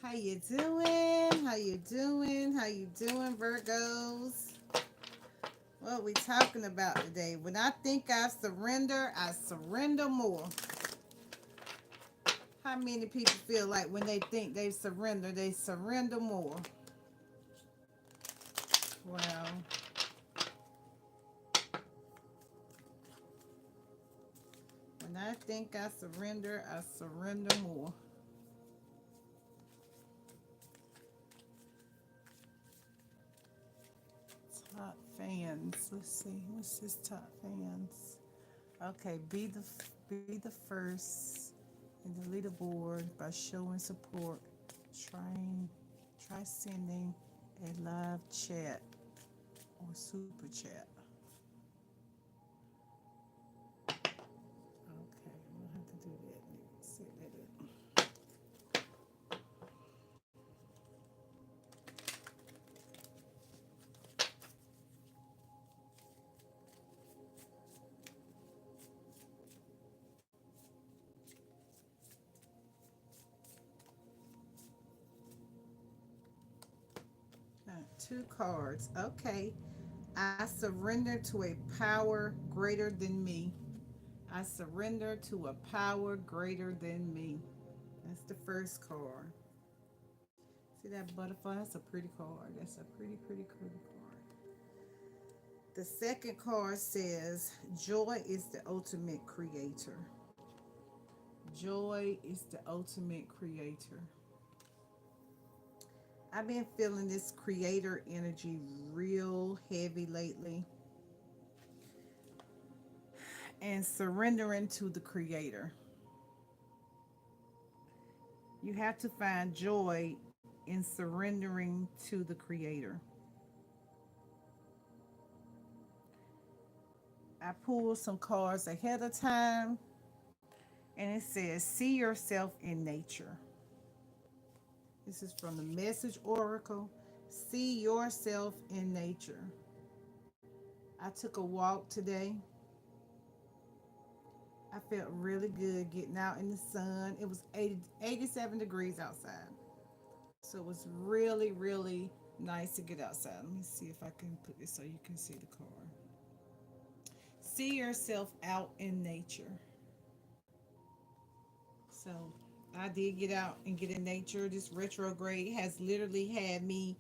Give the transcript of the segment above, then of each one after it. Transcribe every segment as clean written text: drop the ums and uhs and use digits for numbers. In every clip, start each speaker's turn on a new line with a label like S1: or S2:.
S1: How you doing? How you doing? How you doing, Virgos? What we talking about today? When I think I surrender more. How many people feel like when they think they surrender more? Well, when I think I surrender more. Top fans. Let's see. What's his top fans? Okay, be the first in the leaderboard by showing support. Trying try sending a live chat or super chat. Okay, we'll have to do that. Set that up. Two cards. Okay. I surrender to a power greater than me. I surrender to a power greater than me. That's the first card. See that butterfly? That's a pretty card. That's a pretty card. The second card says, Joy is the ultimate creator. Joy is the ultimate creator. I've been feeling this creator energy real heavy lately and surrendering to the creator. You have to find joy in surrendering to the creator. I pulled some cards ahead of time and it says, See yourself in nature. This is from the Message Oracle. See yourself in nature. I took a walk today. I felt really good getting out in the sun. It was 87 degrees outside. So it was really, really nice to get outside. Let me see if I can put this so you can see the card. See yourself out in nature. So I did get out and get in nature. This retrograde has literally had me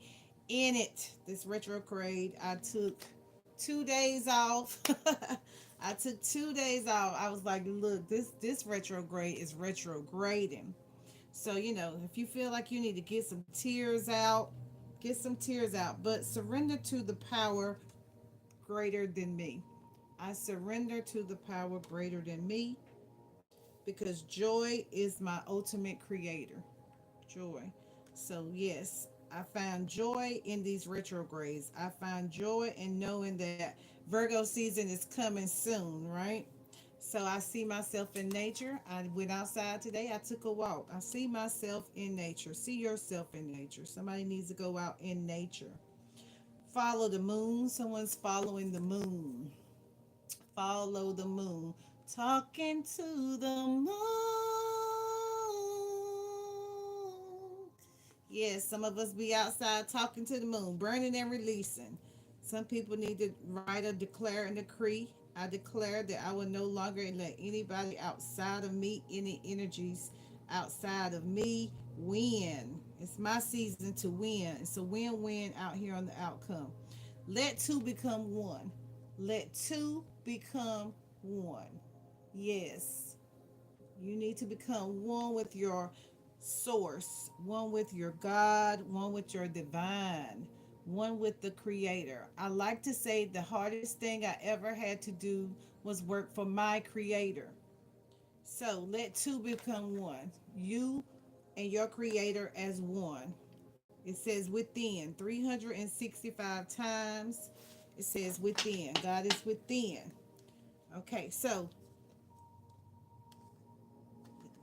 S1: in it. This retrograde, I took 2 days off. I took 2 days off. I was like, look, this retrograde is retrograding. So, if you feel like you need to get some tears out, get some tears out, but surrender to the power greater than me. I surrender to the power greater than me because joy is my ultimate creator. Joy. So, yes, I find joy in these retrogrades. I find joy in knowing that Virgo season is coming soon, right? So I see myself in nature. I went outside today. I took a walk. I see myself in nature. See yourself in nature. Somebody needs to go out in nature. Follow the moon. Someone's following the moon. Follow the moon. Talking to the moon. Yes, some of us be outside talking to the moon, burning and releasing. Some people need to write a declare and decree. I declare that I will no longer let anybody outside of me, any energies outside of me, win. It's my season to win. It's a win-win out here on the outcome. Let two become one. Let two become one. Yes. You need to become one with your source, one with your God, one with your divine, one with the creator. I like to say the hardest thing I ever had to do was work for my creator. So let two become one. You and your creator as one. It says within 365 times. It says within. God is within. Okay, so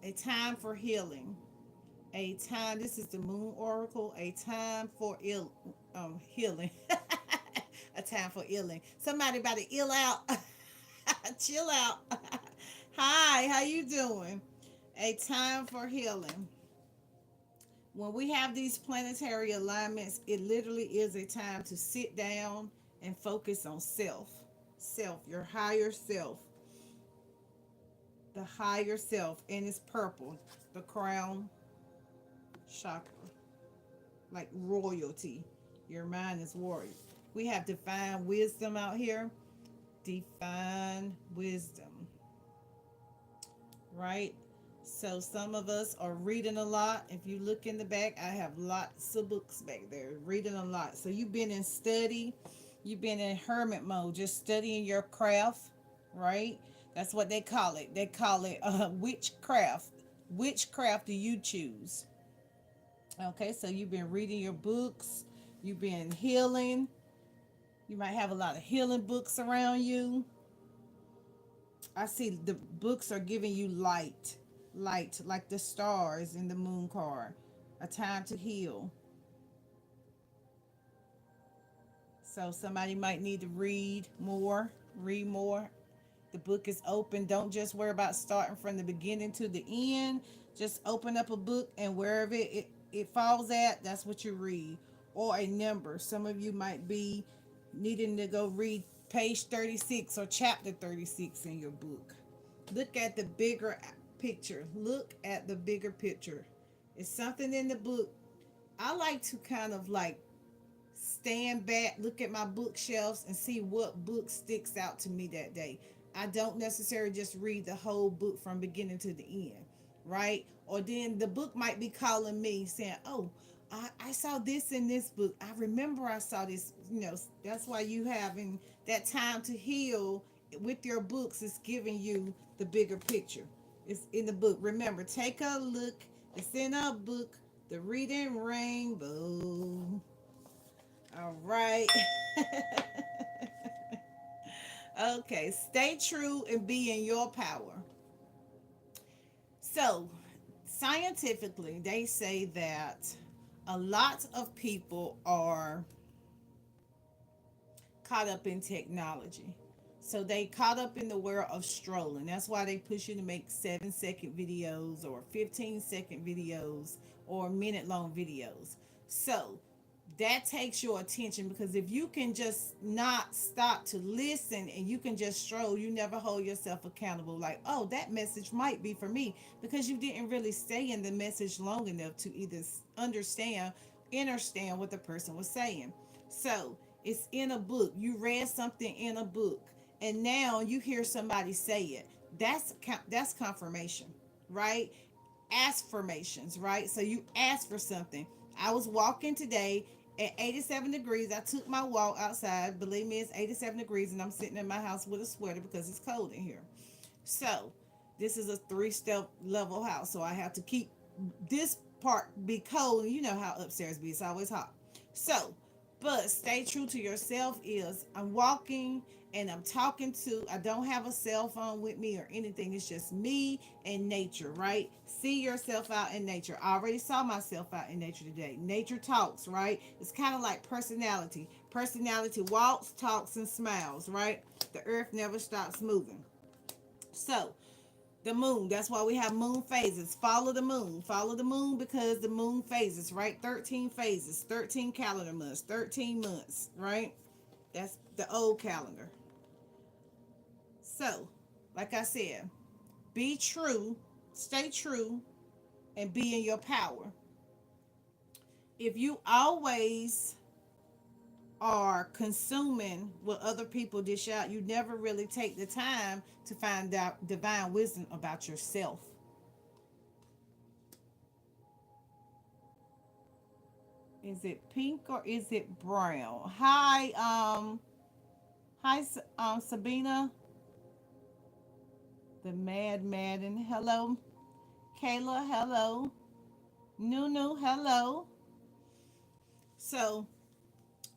S1: a time for healing. A time, this is the moon oracle, a time for healing. A time for healing. Somebody about to ill out. Chill out. Hi, how you doing? A time for healing. When we have these planetary alignments, it literally is a time to sit down and focus on self. Self, your higher self, the higher self, and it's purple, the crown chakra, like royalty. Your mind is warrior. We have divine wisdom out here. Divine wisdom, right? So some of us are reading a lot. If you look in the back, I have lots of books back there, reading a lot. So you've been in study, you've been in hermit mode, just studying your craft, right? That's what they call it. They call it witchcraft. Which craft do you choose? Okay, so you've been reading your books, you've been healing. You might have a lot of healing books around you. I see the books are giving you light, light like the stars in the moon card. A time to heal. So somebody might need to read more, read more. The book is open. Don't just worry about starting from the beginning to the end. Just open up a book and wherever it falls at, that's what you read. Or a number. Some of you might be needing to go read page 36 or chapter 36 in your book. Look at the bigger picture. Look at the bigger picture. It's something in the book. I like to kind of like stand back, look at my bookshelves, and see what book sticks out to me that day. I don't necessarily just read the whole book from beginning to the end, right? Or then the book might be calling me saying, "Oh, I saw this in this book. I remember I saw this." That's why you having that time to heal with your books is giving you the bigger picture. It's in the book. Remember, take a look. It's in a book. The Reading Rainbow. All right. Okay, stay true and be in your power. So, scientifically, they say that a lot of people are caught up in technology. So they caught up in the world of strolling. That's why they push you to make 7-second videos or 15-second videos or minute long videos. So that takes your attention because if you can just not stop to listen and you can just stroll, you never hold yourself accountable. Like, oh, that message might be for me because you didn't really stay in the message long enough to either understand what the person was saying. So it's in a book. You read something in a book, and now you hear somebody say it. That's confirmation, right? Affirmations, right? So you ask for something. I was walking today at 87 degrees. I took my walk outside. Believe me, it's 87 degrees, and I'm sitting in my house with a sweater because it's cold in here. So this is a 3-step level house, so I have to keep this part be cold. You know how upstairs be; it's always hot. So, but stay true to yourself. Is I'm walking and I'm talking to. I don't have a cell phone with me or anything. It's just me and nature, right? See yourself out in nature. I already saw myself out in nature today. Nature talks, right? It's kind of like personality. Personality walks, talks, and smiles, right? The earth never stops moving. So, the moon. That's why we have moon phases. Follow the moon. Follow the moon because the moon phases, right? 13 phases, 13 calendar months, 13 months, right? That's the old calendar. So, like I said, be true, stay true, and be in your power. If you always are consuming what other people dish out, you never really take the time to find out divine wisdom about yourself. Is it pink or is it brown? Hi, Sabina, the Mad Madden. Hello, Kayla. Hello, Nunu. Hello. So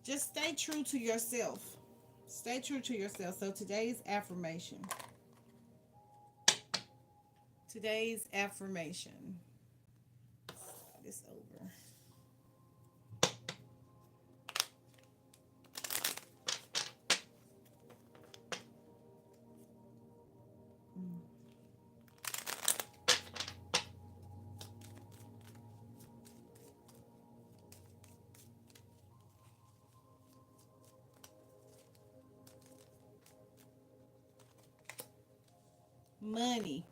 S1: just stay true to yourself. Stay true to yourself. So today's affirmation. Today's affirmation. Start this over. Money.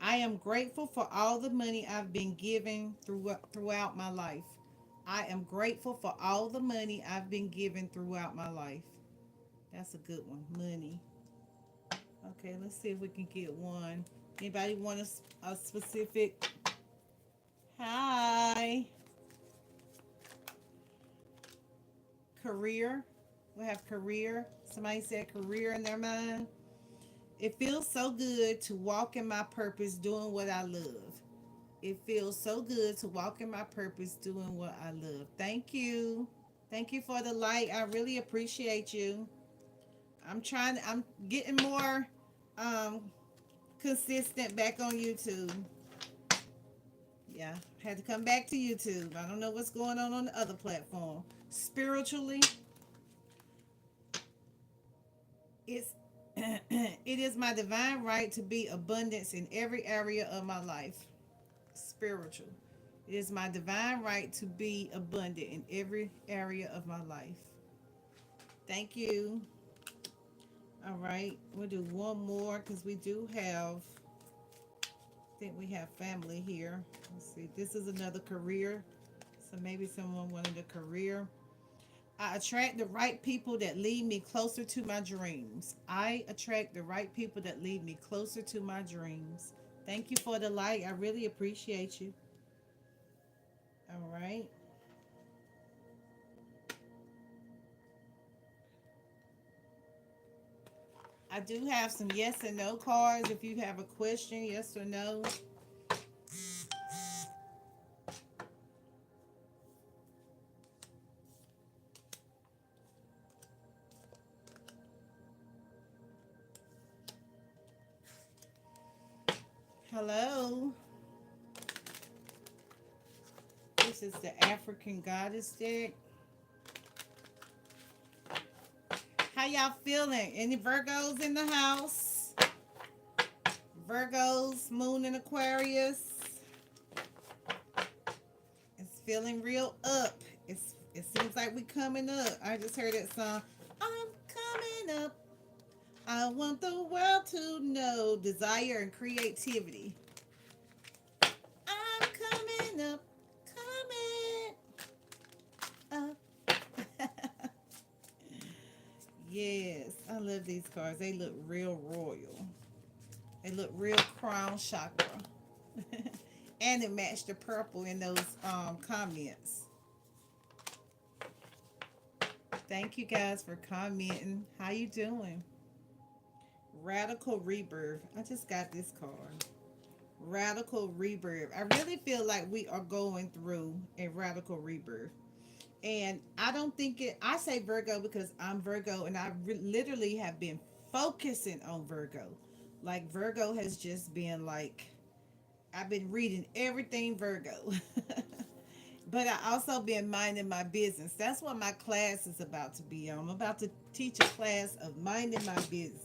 S1: I am grateful for all the money I've been given throughout my life. I am grateful for all the money I've been given throughout my life. That's a good one. Money. Okay, let's see if we can get one. Anybody want a specific? Hi. Career. We have career. Somebody said career in their mind. It feels so good to walk in my purpose doing what I love. It feels so good to walk in my purpose doing what I love. Thank you. Thank you for the like. I really appreciate you. I'm getting more um consistent back on YouTube. Yeah, had to come back to YouTube. I don't know what's going on the other platform. Spiritually, it's it is my divine right to be abundance in every area of my life. Spiritual. It is my divine right to be abundant in every area of my life. Thank you. All right, we'll do one more because we do have, I think we have family here. Let's see, this is another career. So maybe someone wanted a career. I attract the right people that lead me closer to my dreams. I attract the right people that lead me closer to my dreams. Thank you for the like. I really appreciate you. All right. I do have some yes and no cards. If you have a question, yes or no. Hello. This is the African Goddess deck. How y'all feeling? Any Virgos in the house? Virgos, Moon in Aquarius. It's feeling real up. It seems like we coming up. I just heard that song. I'm coming up. I want the world to know desire and creativity. I'm coming up, coming up. Yes, I love these cards. They look real royal. They look real crown chakra. And it matched the purple in those comments. Thank you guys for commenting. How you doing? Radical rebirth. I just got this card. Radical rebirth. I really feel like we are going through a radical rebirth. And I don't think it, I say Virgo because I'm Virgo and literally have been focusing on Virgo. Like Virgo has just been like, I've been reading everything Virgo. But I also been minding my business. That's what my class is about to be on. I'm about to teach a class of minding my business.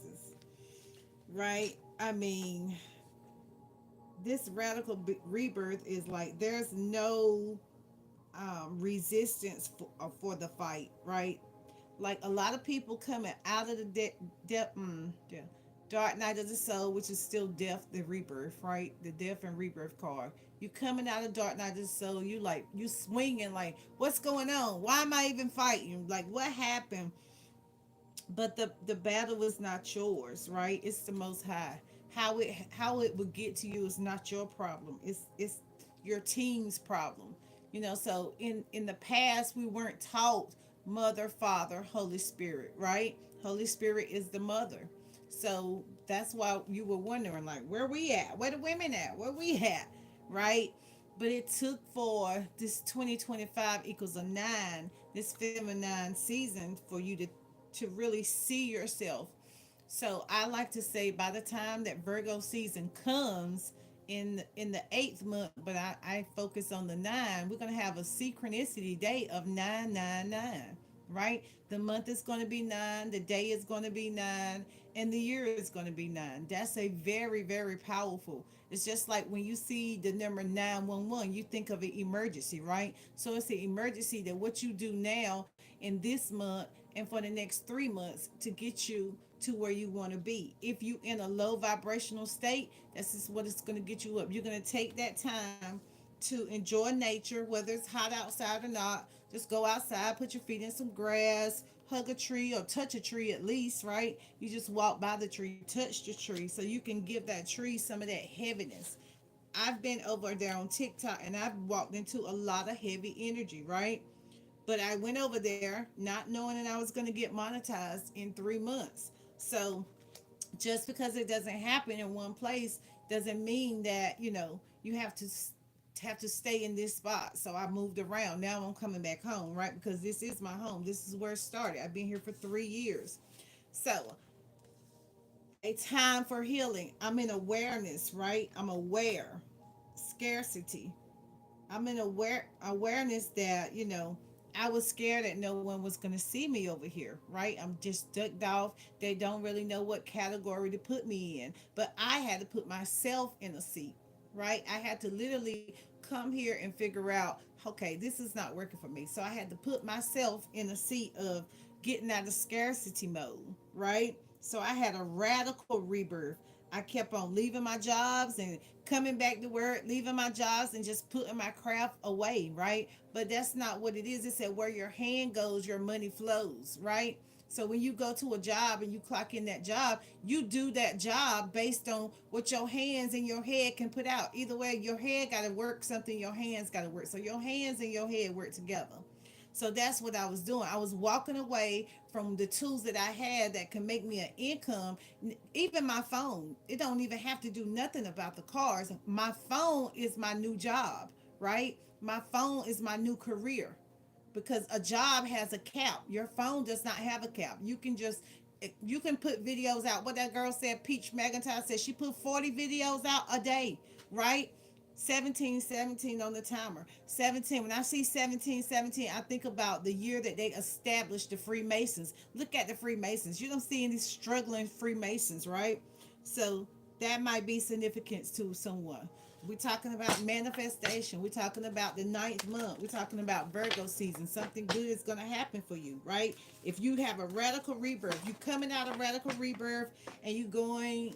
S1: Right? I mean, this radical rebirth is like there's no resistance for the fight, right? Like a lot of people coming out of the dark night of the soul, which is still death, the rebirth, right? The death and rebirth card. You coming out of dark night of the soul, you like you swinging like, what's going on? Why am I even fighting? Like what happened? But the battle is not yours, right? It's the Most High. How it would get to you is not your problem. It's your team's problem. So in the past we weren't taught mother, father, Holy Spirit, right? Holy Spirit is the mother. So that's why you were wondering, like, where we at? Where the women at? Where we at? Right? But it took for this 2025 equals a nine, this feminine season, for you to really see yourself. So I like to say by the time that Virgo season comes in the eighth month, but I focus on the nine, we're gonna have a synchronicity day of 999, right? The month is gonna be nine, the day is gonna be nine, and the year is gonna be nine. That's a very, very powerful. It's just like when you see the number 911, you think of an emergency, right? So it's an emergency that what you do now in this month and for the next 3 months to get you to where you want to be. If you in a low vibrational state, that's just what it's going to get you up. You're going to take that time to enjoy nature, whether it's hot outside or not. Just go outside, put your feet in some grass, hug a tree or touch a tree at least, right? You just walk by the tree, touch the tree, so you can give that tree some of that heaviness. I've been over there on TikTok and I've walked into a lot of heavy energy, right? But I went over there not knowing that I was going to get monetized in 3 months. So just because it doesn't happen in one place doesn't mean that, you have to stay in this spot. So I moved around. Now I'm coming back home, right? Because this is my home. This is where it started. I've been here for 3 years. So a time for healing. I'm in awareness, right? I'm aware. Scarcity. I'm in awareness that, I was scared that no one was going to see me over here, right? I'm just ducked off. They don't really know what category to put me in. But I had to put myself in a seat, right? I had to literally come here and figure out, okay, this is not working for me. So I had to put myself in a seat of getting out of scarcity mode, right? So I had a radical rebirth. I kept on leaving my jobs and coming back to work, leaving my jobs and just putting my craft away, right? But that's not what it is. It said where your hand goes, your money flows, right? So when you go to a job and you clock in that job, you do that job based on what your hands and your head can put out. Either way, your head got to work something, your hands got to work. So your hands and your head work together. So that's what I was doing. I was walking away from the tools that I had that can make me an income. Even my phone, it don't even have to do nothing about the cars. My phone is my new job, right? My phone is my new career because a job has a cap. Your phone does not have a cap. You can put videos out. What that girl said, Peach McIntyre said, she put 40 videos out a day, right? 17, 17 on the timer. 17. When I see 17, 17, I think about the year that they established the Freemasons. Look at the Freemasons. You don't see any struggling Freemasons, right? So that might be significance to someone. We're talking about manifestation. We're talking about the ninth month. We're talking about Virgo season. Something good is going to happen for you, right? If you have a radical rebirth, you coming out of radical rebirth and you going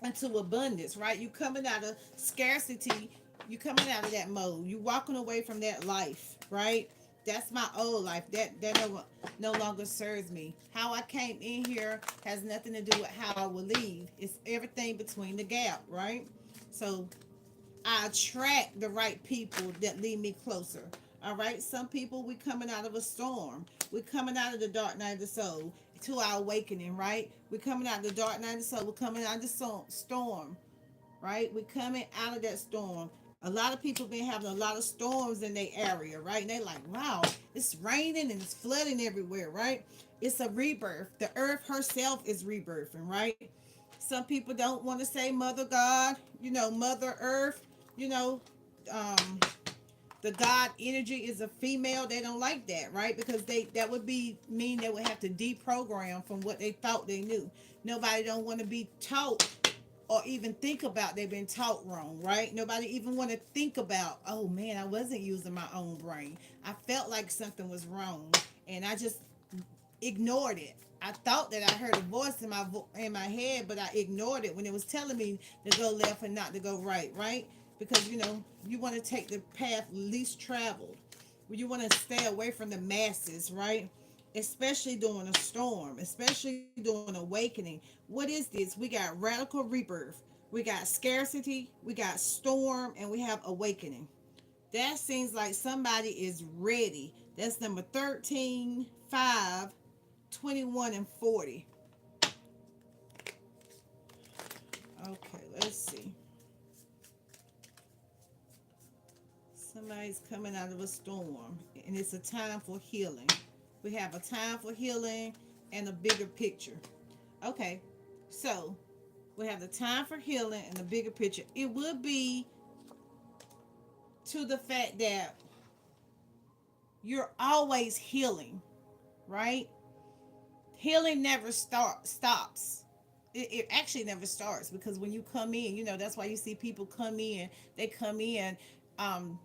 S1: into abundance, right? You coming out of scarcity. You coming out of that mode. You walking away from that life, right? That's my old life. That no longer serves me. How I came in here has nothing to do with how I will leave. It's everything between the gap, right? So I attract the right people that lead me closer. All right. Some people we coming out of a storm. We're coming out of the dark night of the soul to our awakening, right? We're coming out of the dark night of the soul. We're coming out of the storm, right? We're coming out of that storm. A lot of people been having a lot of storms in their area, right? And they like, wow, it's raining and it's flooding everywhere, right? It's a rebirth. The earth herself is rebirthing, right? Some people don't want to say Mother God, Mother Earth, you know, um, the God energy is a female. They don't like that, right? Because that would be mean they would have to deprogram from what they thought they knew. Nobody don't want to be taught or even think about they've been taught wrong, right? Nobody even want to think about, oh man, I wasn't using my own brain. I felt like something was wrong, and I just ignored it. I thought that I heard a voice in my head, but I ignored it when it was telling me to go left and not to go right, right? Because you want to take the path least traveled. You want to stay away from the masses, right? Especially during a storm, especially during awakening. What is this? We got radical rebirth, we got scarcity, we got storm, and we have awakening. That seems like somebody is ready. That's number 13, 5, 21, and 40. Okay, let's see. Somebody's coming out of a storm, and it's a time for healing. We have a time for healing and a bigger picture. Okay, so we have the time for healing and the bigger picture. It would be to the fact that you're always healing, right? Healing never stops. It actually never starts because when you come in, that's why you see people come in. They come in um,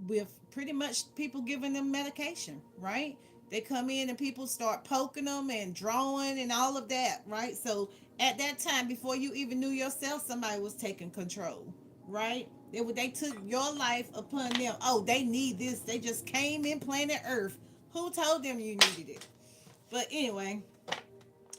S1: with pretty much people giving them medication, right? They come in and people start poking them and drawing and all of that, right? So at that time, before you even knew yourself, somebody was taking control, right? They took your life upon them. Oh, they need this. They just came in planet Earth. Who told them you needed it? But anyway,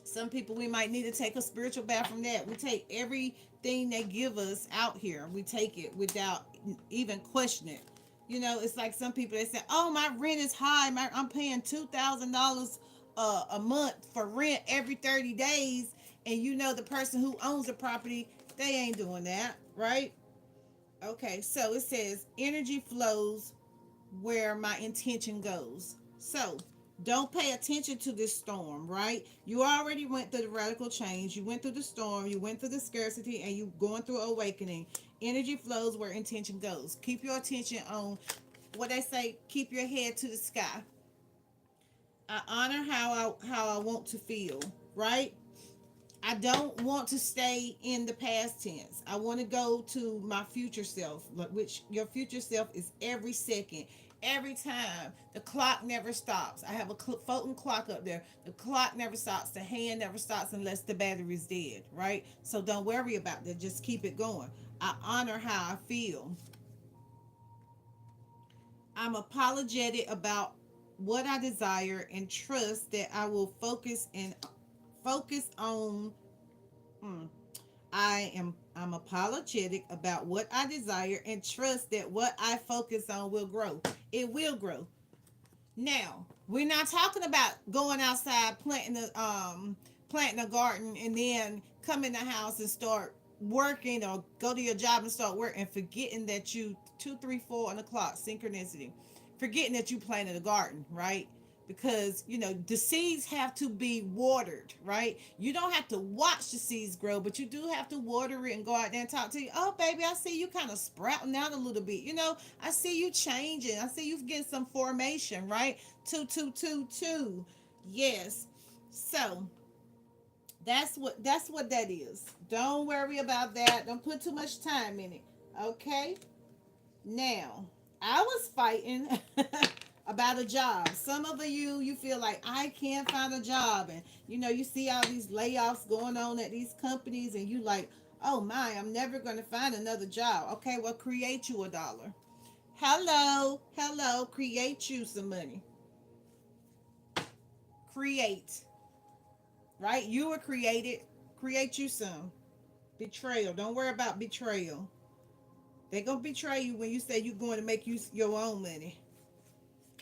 S1: some people, we might need to take a spiritual bath from that. We take everything they give us out here. We take it without even questioning. It's like some people, they say, "Oh, my rent is high. I'm paying $2,000 a month for rent every 30 days." And the person who owns the property, they ain't doing that, right? Okay, so it says energy flows where my intention goes. So don't pay attention to this storm, right? You already went through the radical change. You went through the storm. You went through the scarcity, and you going through awakening. Energy flows where intention goes. Keep your attention on what they say. Keep your head to the sky. I honor how I want to feel, right? I don't want to stay in the past tense. I want to go to my future self, which your future self is every second, every time. The clock never stops. I have a floating clock up there. The clock never stops. The hand never stops unless the battery's dead, right? So don't worry about that. Just keep it going. I honor how I feel. I'm apologetic about what I desire and trust that I will focus on. Hmm, I'm apologetic about what I desire and trust that what I focus on will grow. It will grow. Now, we're not talking about going outside planting a garden and then come in the house and start working, or go to your job and start working and forgetting that you 2, 3, 4 on the clock synchronicity. Forgetting that you planted a garden, right? Because the seeds have to be watered, right? You don't have to watch the seeds grow, but you do have to water it and go out there and talk to you. Oh, baby, I see you kind of sprouting out a little bit. I see you changing. I see you getting some formation, right? 2, 2, 2, 2. Yes. So that's what that is. Don't worry about that. Don't put too much time in it. Okay. Now, I was fighting about a job. Some of you feel like I can't find a job, and you see all these layoffs going on at these companies, and you like, oh my, I'm never going to find another job. Okay, well, create you $1. Hello, hello, create you some money. Create, right? You were created. Create you some. Betrayal. Don't worry about betrayal. They're gonna betray you when you say you're going to make you your own money.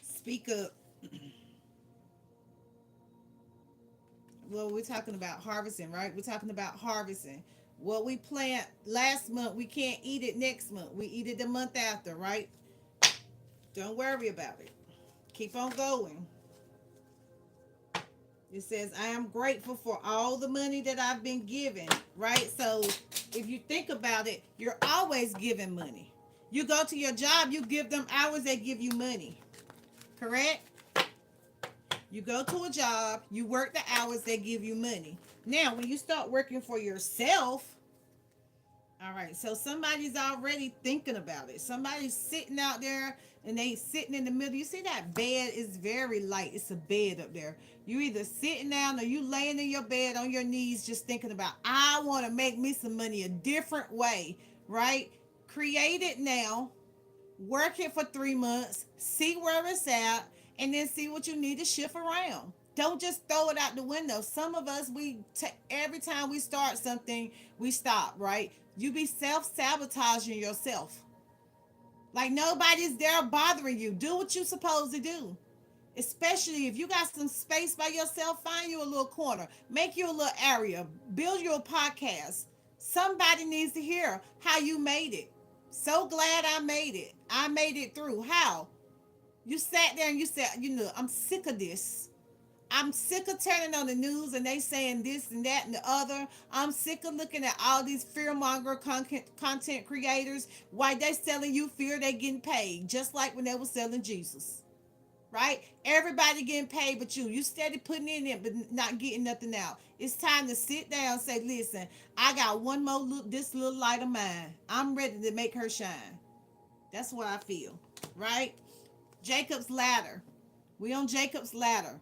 S1: Speak up. Well, we're talking about harvesting, right? We're talking about harvesting. What we plant last month, we can't eat it next month. We eat it the month after, right? Don't worry about it. Keep on going. It says, I am grateful for all the money that I've been given, right? So if you think about it, you're always giving money. You go to your job, you give them hours, they give you money. Correct? You go to a job, you work the hours, they give you money. Now, when you start working for yourself, all right, so somebody's already thinking about it. Somebody's sitting out there and they sitting in the middle. You see that bed is very light. It's a bed up there. You either sitting down or you laying in your bed on your knees just thinking about, I want to make me some money a different way, right? Create it now. Work it for 3 months. See where it's at, and then see what you need to shift around. Don't just throw it out the window. Some of us, every time we start something, we stop, right? You be self-sabotaging yourself. Like nobody's there bothering you. Do what you're supposed to do. Especially if you got some space by yourself, find you a little corner. Make you a little area. Build your podcast. Somebody needs to hear how you made it. So glad I made it. I made it through. How? You sat there and you said, I'm sick of this. I'm sick of turning on the news and they saying this and that and the other. I'm sick of looking at all these fearmonger content creators. Why they selling you fear, they getting paid. Just like when they were selling Jesus. Right? Everybody getting paid but you. You steady putting in it but not getting nothing out. It's time to sit down and say, listen, I got one more this little light of mine. I'm ready to make her shine. That's what I feel. Right? Jacob's ladder. We on Jacob's ladder,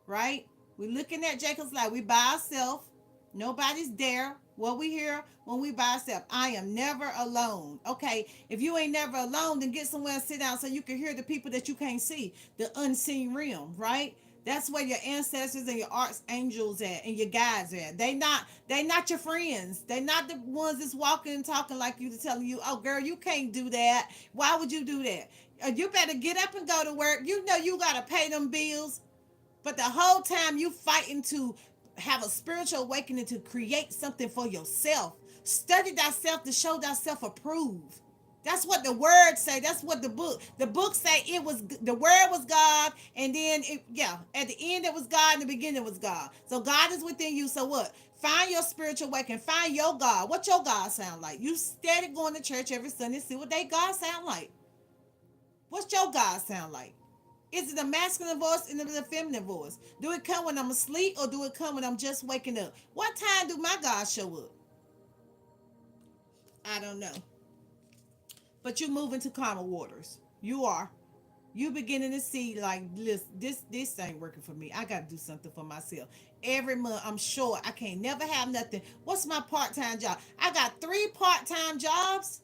S1: right? We looking at Jacob's ladder. We by ourselves. Nobody's there. What we hear when we by ourselves. I am never alone. Okay, if you ain't never alone, then get somewhere and sit down so you can hear the people that you can't see, the unseen realm, right? That's where your ancestors and your archangels at and your guides at. They not your friends. They not the ones that's walking and talking like you to telling you, oh girl, you can't do that. Why would you do that? You better get up and go to work. You know you gotta pay them bills. But the whole time you fighting to have a spiritual awakening to create something for yourself. Study thyself to show thyself approved. That's what the word say. That's what the book say. It was the word was God, and then at the end it was God, and the beginning was God. So God is within you. So what? Find your spiritual awakening. Find your God. What your God sound like? You steady going to church every Sunday. See what they God sound like. What's your God sound like? Is it a masculine voice and a feminine voice? Do it come when I'm asleep or do it come when I'm just waking up? What time do my God show up? I don't know. But you move into calmer waters. You are. You beginning to see like this ain't working for me. I gotta do something for myself. Every month I'm sure I can't never have nothing. What's my part-time job? I got 3 part-time jobs.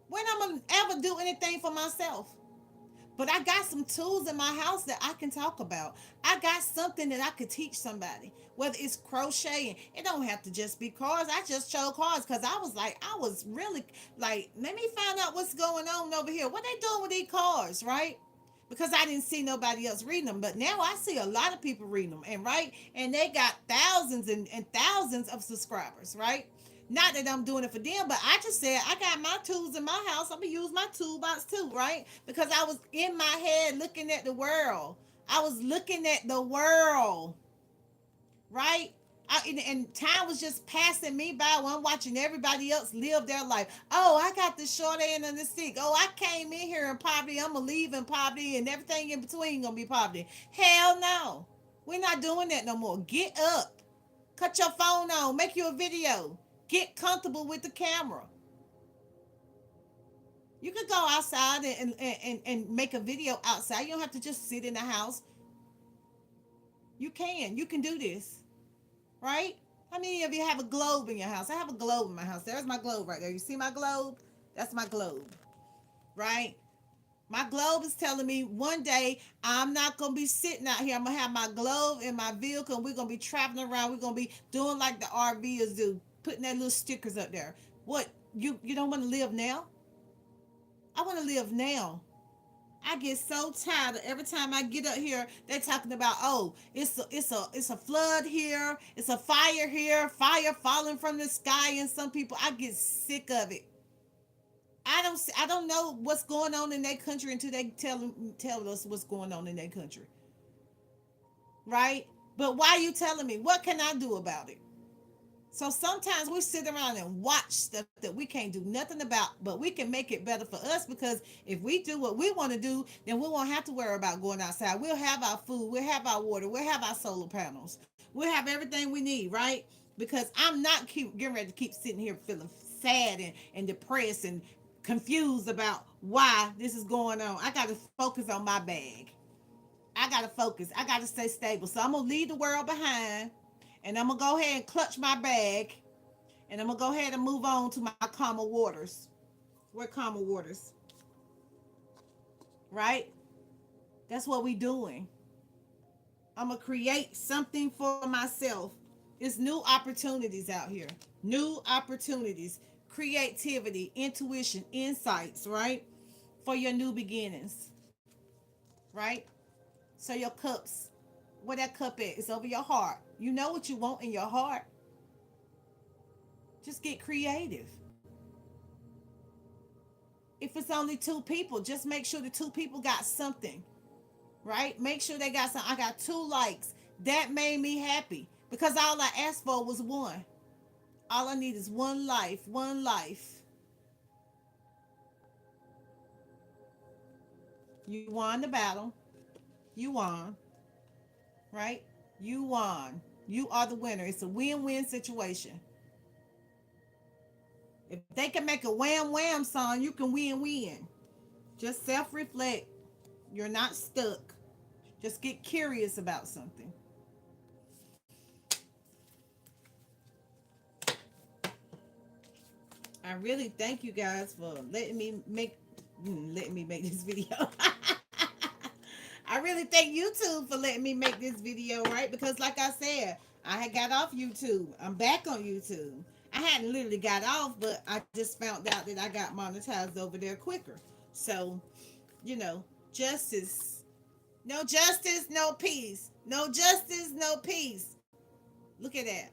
S1: When I'm gonna ever do anything for myself? But I got some tools in my house that I can talk about. I got something that I could teach somebody. Whether it's crocheting, it don't have to just be cards. I just chose cards because I was really like, let me find out what's going on over here. What they doing with these cards, right? Because I didn't see nobody else reading them. But now I see a lot of people reading them, and right, and they got thousands and thousands of subscribers, right? Not that I'm doing it for them, but I just said I got my tools in my house. I'm gonna use my toolbox too, right? Because I was in my head looking at the world. I was looking at the world, right? And time was just passing me by while I'm watching everybody else live their life. Oh, I got the short end of the stick. Oh, I came in here in poverty. I'm gonna leave in poverty, and everything in between gonna be poverty. Hell no, we're not doing that no more. Get up, cut your phone on, make you a video, get comfortable with the camera. You could go outside and make a video outside. You don't have to just sit in the house. You can do this, right? How many of you have a globe in your house? I have a globe in my house. There's my globe right there. You see my globe? That's my globe, right? My globe is telling me one day I'm not going to be sitting out here. I'm going to have my globe in my vehicle, and we're going to be traveling around. We're going to be doing like the RVers do, putting their little stickers up there. What? You don't want to live now? I want to live now. I get so tired of every time I get up here, they're talking about, oh, it's a flood here, it's a fire here, fire falling from the sky, and some people, I get sick of it. I don't know what's going on in their country until they tell us what's going on in their country, right? But why are you telling me? What can I do about it? So sometimes we sit around and watch stuff that we can't do nothing about, but we can make it better for us because if we do what we want to do, then we won't have to worry about going outside. We'll have our food, we'll have our water, we'll have our solar panels, we'll have everything we need, right? Because I'm not getting ready to keep sitting here feeling sad and depressed and confused about why this is going on. I got to focus on my bag. I got to focus. I got to stay stable. So I'm going to leave the world behind, and I'm going to go ahead and clutch my bag, and I'm going to go ahead and move on to my calmer waters. We're calmer waters, right? That's what we doing. I'm going to create something for myself. It's new opportunities out here. New opportunities, creativity, intuition, insights, right? For your new beginnings, right? So your cups, where that cup at? It's over your heart. You know what you want in your heart. Just get creative. If it's only 2 people, just make sure the 2 people got something, right? Make sure they got something. I got 2 likes. That made me happy because all I asked for was one. All I need is one life, one life. You won the battle. You won, right? You won. You are the winner. It's a win-win situation. If they can make a wham wham song, you can win win. Just self reflect. You're not stuck. Just get curious about something. I really thank you guys for letting me make this video. I really thank YouTube for letting me make this video, right? Because like I said, I had got off YouTube. I'm back on YouTube. I hadn't literally got off, but I just found out that I got monetized over there quicker. So, you know, justice. No justice, no peace. No justice, no peace. Look at that.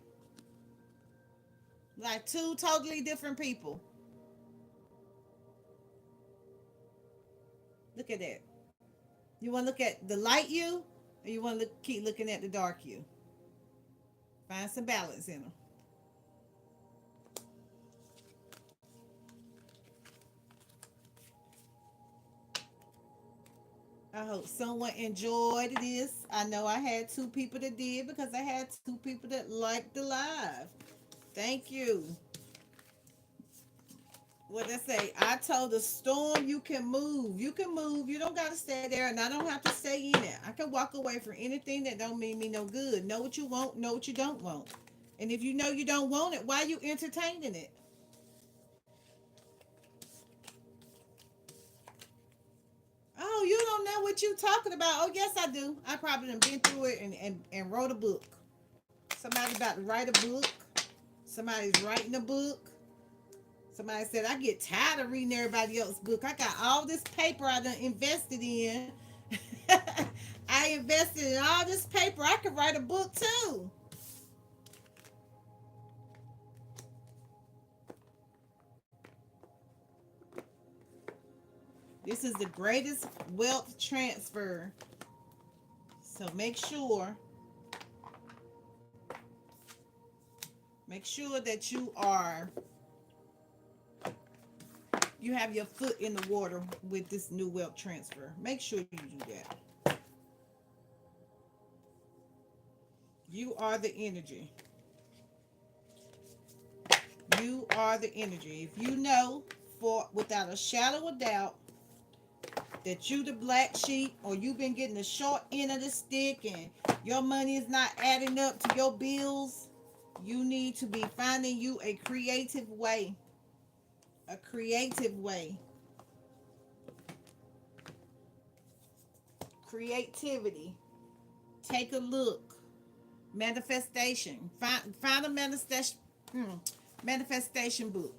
S1: Like two totally different people. Look at that. You want to look at the light you, or you want to keep looking at the dark you? Find some balance in them. I hope someone enjoyed this. I know I had two people that did because I had two people that liked the live. Thank you. What I say? I told the storm you can move. You can move. You don't got to stay there, and I don't have to stay in it. I can walk away from anything that don't mean me no good. Know what you want. Know what you don't want. And if you know you don't want it, why are you entertaining it? Oh, you don't know what you talking about. Oh, yes, I do. I probably done been through it and wrote a book. Somebody's about to write a book. Somebody's writing a book. Somebody said, I get tired of reading everybody else's book. I got all this paper I done invested in. I invested in all this paper. I could write a book too. This is the greatest wealth transfer. So make sure that you have your foot in the water with this new wealth transfer. Make sure you do that. You are the energy. You are the energy. If you know for without a shadow of doubt that you the black sheep, or you've been getting the short end of the stick and your money is not adding up to your bills, you need to be finding you a creative way. A creative way. Creativity. Take a look. Manifestation. Find a manifestation book.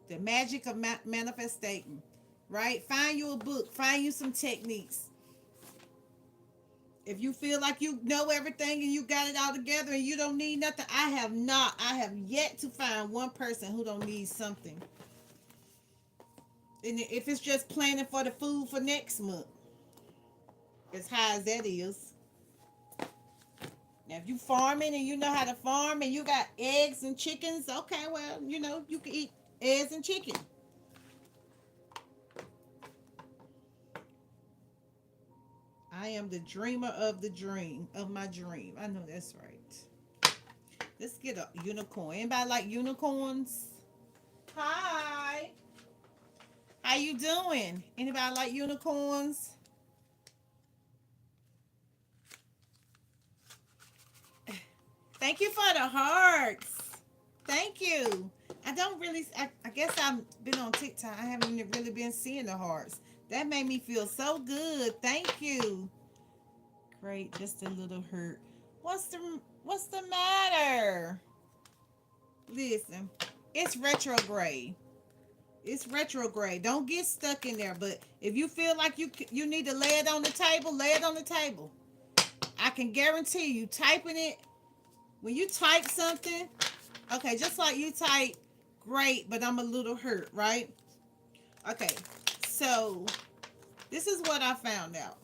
S1: The magic of manifesting. Right? Find you a book. Find you some techniques. If you feel like you know everything and you got it all together and you don't need nothing, I have yet to find one person who don't need something. And if it's just planning for the food for next month, as high as that is. Now, if you farming and you know how to farm and you got eggs and chickens, okay, well, you can eat eggs and chicken. I am the dreamer of the dream, of my dream. I know that's right. Let's get a unicorn. Anybody like unicorns? Hi. How you doing? Anybody like unicorns? Thank you for the hearts. Thank you. I guess I've been on TikTok. I haven't really been seeing the hearts. That made me feel so good. Thank you. Great, just a little hurt. What's the matter? Listen, it's retrograde. It's retrograde. Don't get stuck in there. But if you feel like you need to lay it on the table, lay it on the table. I can guarantee you, typing it when you type something, okay, just like you type, great, but I'm a little hurt, right? Okay, so this is what I found out.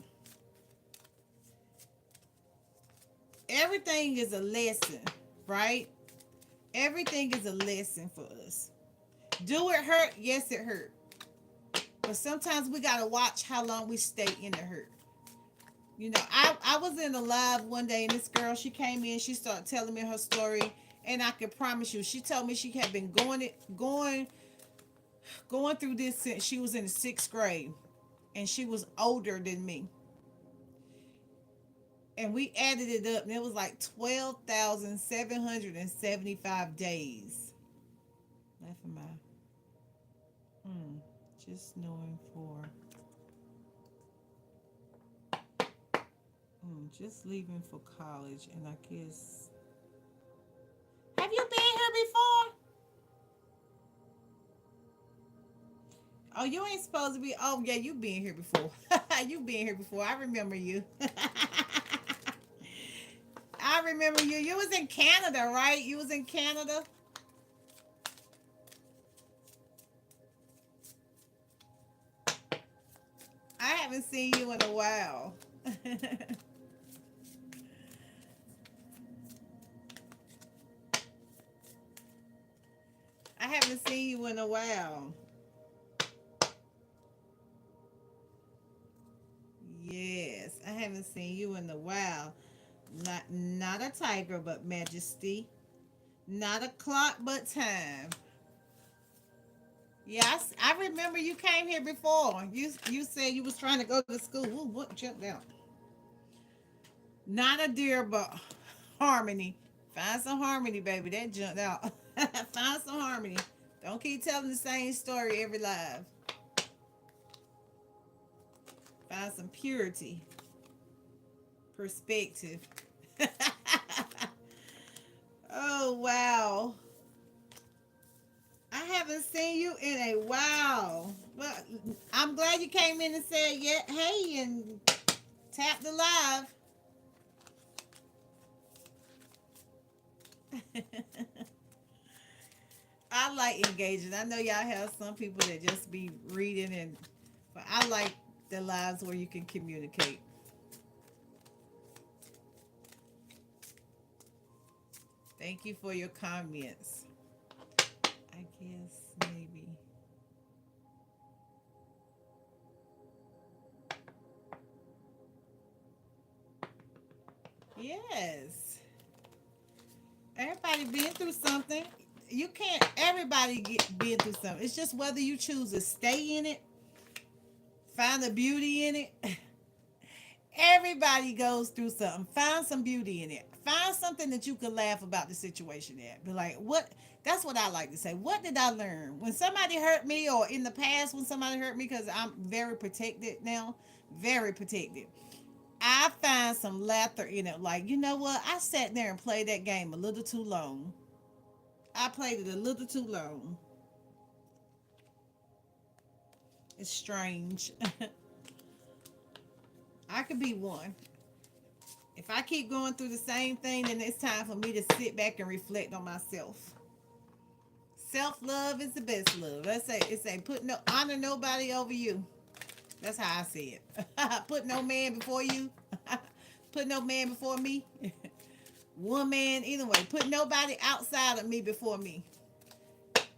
S1: Everything is a lesson, right? Everything is a lesson for us. Do it hurt? Yes, it hurt. But sometimes we got to watch how long we stay in the hurt. I was in a live one day and this girl, she came in, she started telling me her story, and I can promise you, she told me she had been going through this since she was in the 6th grade, and she was older than me. And we added it up, and it was like 12,775 days. Life of my, hmm, just knowing for, just leaving for college, and I guess. Have you been here before? Oh, you ain't supposed to be. Oh, yeah, you been here before. You been here before. I remember you. I remember you. You was in Canada, right? You was in Canada. I haven't seen you in a while. I haven't seen you in a while. Yes, I haven't seen you in a while. Not a tiger, but majesty. Not a clock, but time. Yes, I remember you came here before. You said you was trying to go to school. Ooh, what jumped out? Not a deer, but harmony. Find some harmony, baby. That jumped out. Find some harmony. Don't keep telling the same story every live. Find some purity, perspective. Oh wow. I haven't seen you in a while. But I'm glad you came in and said yeah, hey, and tapped the live. I like engaging. I know y'all have some people that just be reading and but I like the lives where you can communicate. Thank you for your comments. I guess maybe. Yes. Everybody been through something. You can't everybody get been through something. It's just whether you choose to stay in it, find the beauty in it. Everybody goes through something. Find some beauty in it. Find something that you can laugh about the situation at. Be like, what? That's what I like to say. What did I learn? When somebody hurt me, or in the past, when somebody hurt me, because I'm very protected now, very protected. I find some laughter in it. Like, you know what? I sat there and played that game a little too long. I played it a little too long. It's strange. I could be one. If I keep going through the same thing, then it's time for me to sit back and reflect on myself. Self love is the best love. Let's say it's a put no honor nobody over you. That's how I see it. Put no man before you. Put no man before me. One man either way. Put nobody outside of me before me.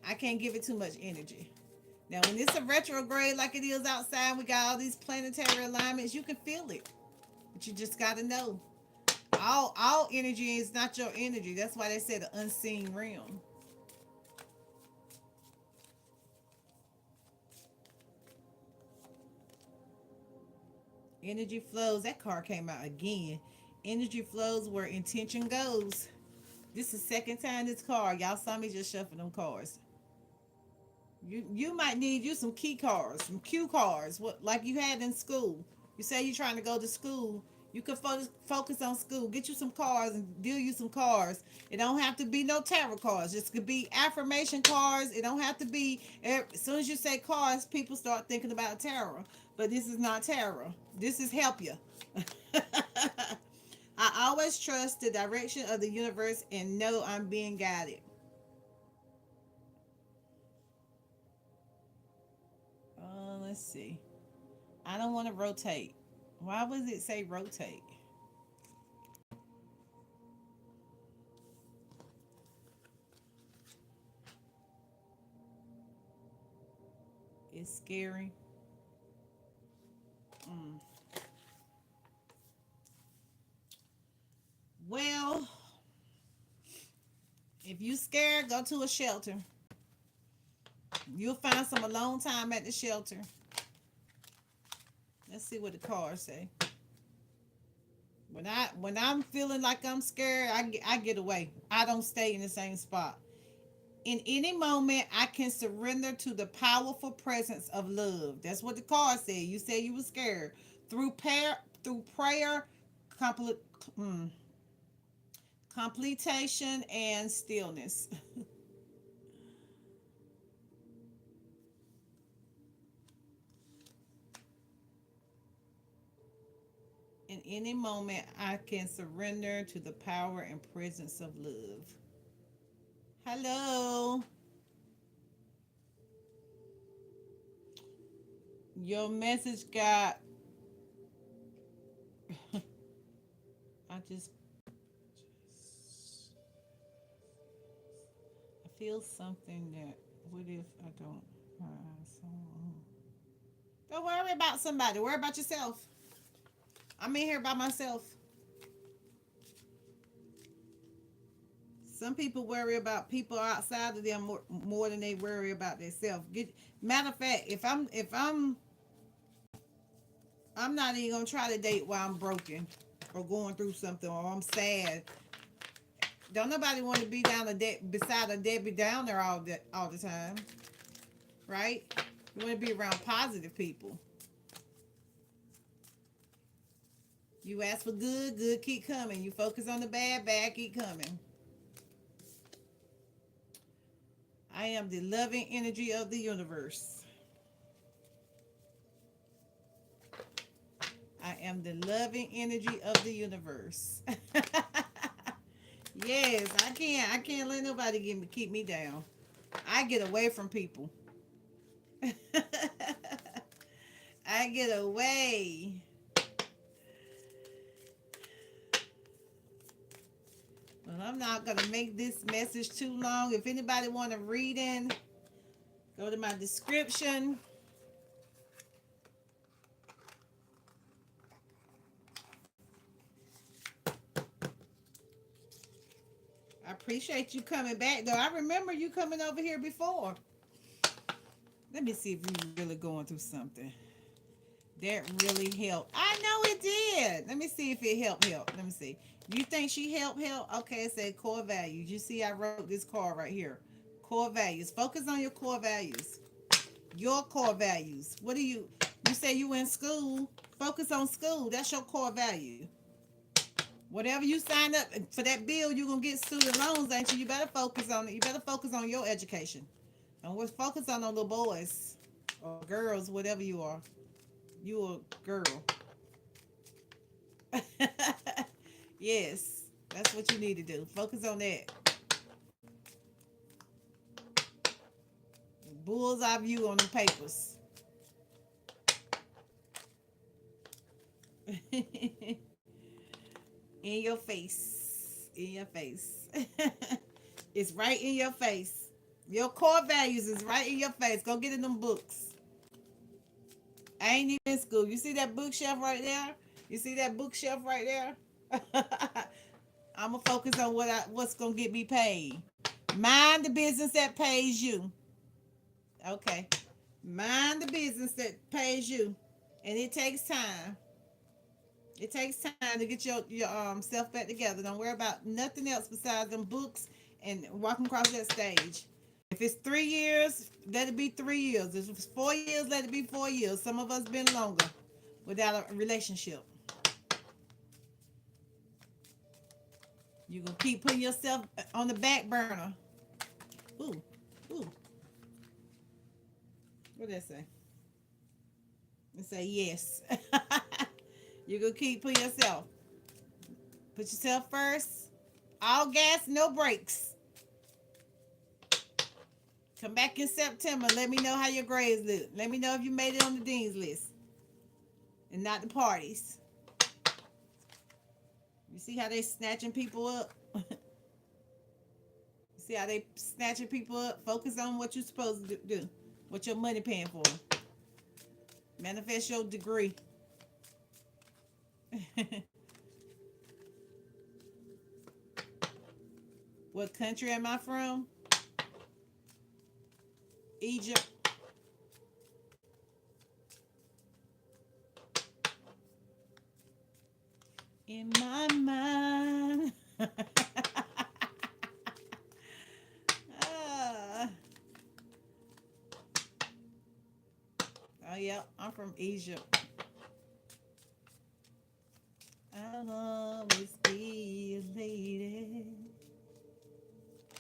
S1: I can't give it too much energy. Now, when it's a retrograde like it is outside, we got all these planetary alignments. You can feel it, but you just got to know. All energy is not your energy. That's why they said the unseen realm. Energy flows. That card came out again. Energy flows where intention goes. This is the second time this card. Y'all saw me just shuffle them cards. You might need you some key cards, some cue cards, what like you had in school. You say you're trying to go to school. You can focus on school. Get you some cards and deal you some cards. It don't have to be no tarot cards. It could be affirmation cards. It don't have to be. As soon as you say cards, people start thinking about tarot. But this is not tarot. This is help you. I always trust the direction of the universe and know I'm being guided. Let's see. I don't want to rotate. Why would it say rotate? It's scary. Mm. Well, if you scared, go to a shelter. You'll find some alone time at the shelter. Let's see what the cards say. When I'm feeling like I'm scared, I get away. I don't stay in the same spot. In any moment, I can surrender to the powerful presence of love. That's what the card said. You said you were scared. Through prayer, complete, mm, completion, and stillness. In any moment, I can surrender to the power and presence of love. Hello. Your message got. I just. I feel something that. What if I don't? So, don't worry about somebody. Worry about yourself. I'm in here by myself. Some people worry about people outside of them more than they worry about themselves. Matter of fact, if I'm not even gonna try to date while I'm broken or going through something or I'm sad. Don't nobody want to be beside a Debbie Downer all the time, right? You want to be around positive people. You ask for good, good keep coming. You focus on the bad, bad keep coming. I am the loving energy of the universe. I am the loving energy of the universe. Yes, I can't. I can't let nobody keep me down. I get away from people. I get away. Well, I'm not gonna make this message too long. If anybody want to read in, go to my description. I appreciate you coming back, though. I remember you coming over here before. Let me see if you really going through something. That really helped. I know it did. Let me see if it helped. Let me see. You think she helped? Okay, it said core values. You see, I wrote this card right here. Core values. Focus on your core values. Your core values. What do you say you in school? Focus on school. That's your core value. Whatever you sign up for that bill, you're going to get student loans, ain't you? You better focus on it. You better focus on your education. And we're focused on the little boys or girls, whatever you are. You a girl. Yes, that's what you need to do. Focus on that. Bullseye view on the papers. In your face. In your face. It's right in your face. Your core values is right in your face. Go get in them books. I ain't even in school. You see that bookshelf right there? You see that bookshelf right there? I'm gonna focus on what's gonna get me paid. Mind the business that pays you. Okay. Mind the business that pays you. And it takes time. It takes time to get your self back together. Don't worry about nothing else besides them books and walking across that stage. If it's 3 years, let it be 3 years. If it's 4 years, let it be 4 years. Some of us been longer without a relationship. You gonna keep putting yourself on the back burner. Ooh, ooh. What did that say? It say yes. You gonna keep putting yourself. Put yourself first. All gas, no brakes. Come back in September. Let me know how your grades look. Let me know if you made it on the dean's list and not the parties. You see how they snatching people up? You see how they snatching people up? Focus on what you're supposed to do. What your money paying for. Manifest your degree. What country am I from? Egypt. In my mind. Ah. Oh, yeah, I'm from Egypt. I'll always be a lady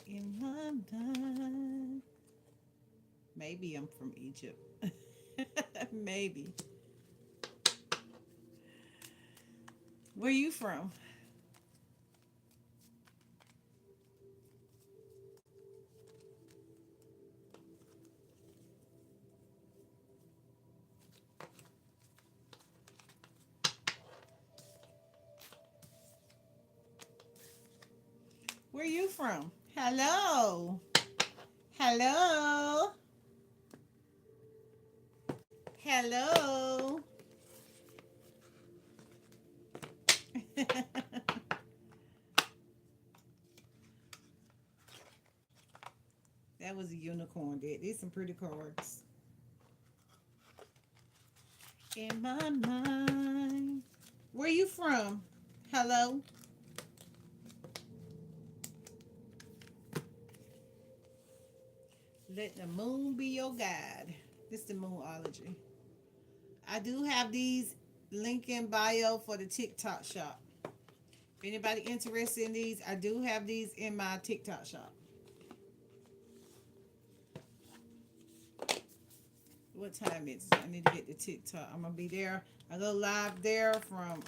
S1: in my mind. Maybe I'm from Egypt. Maybe. Where you from? Where you from? Hello. Hello. Hello. That was a unicorn. These some pretty cards. In my mind. Where you from? Hello. Let the moon be your guide. This is the moonology. I do have these link in bio for the TikTok shop. If anybody interested in these, I do have these in my TikTok shop. What time is it? I need to get the TikTok. I'm gonna be there. I go live there from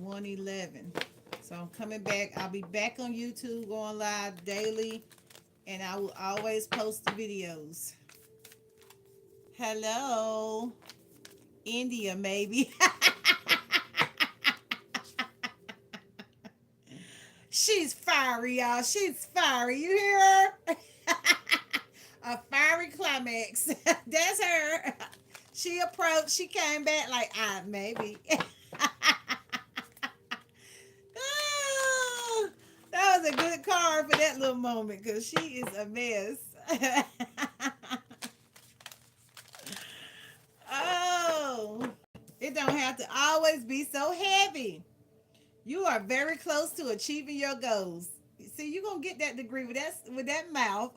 S1: 1:11. So I'm coming back. I'll be back on YouTube going live daily, and I will always post the videos. Hello, India, maybe. She's fiery, y'all. She's fiery. You hear her? A fiery climax. That's her. She approached. She came back like, maybe. Oh, that was a good card for that little moment because she is a mess. Oh, it don't have to always be so heavy. You are very close to achieving your goals. See, you're gonna get that degree with that mouth.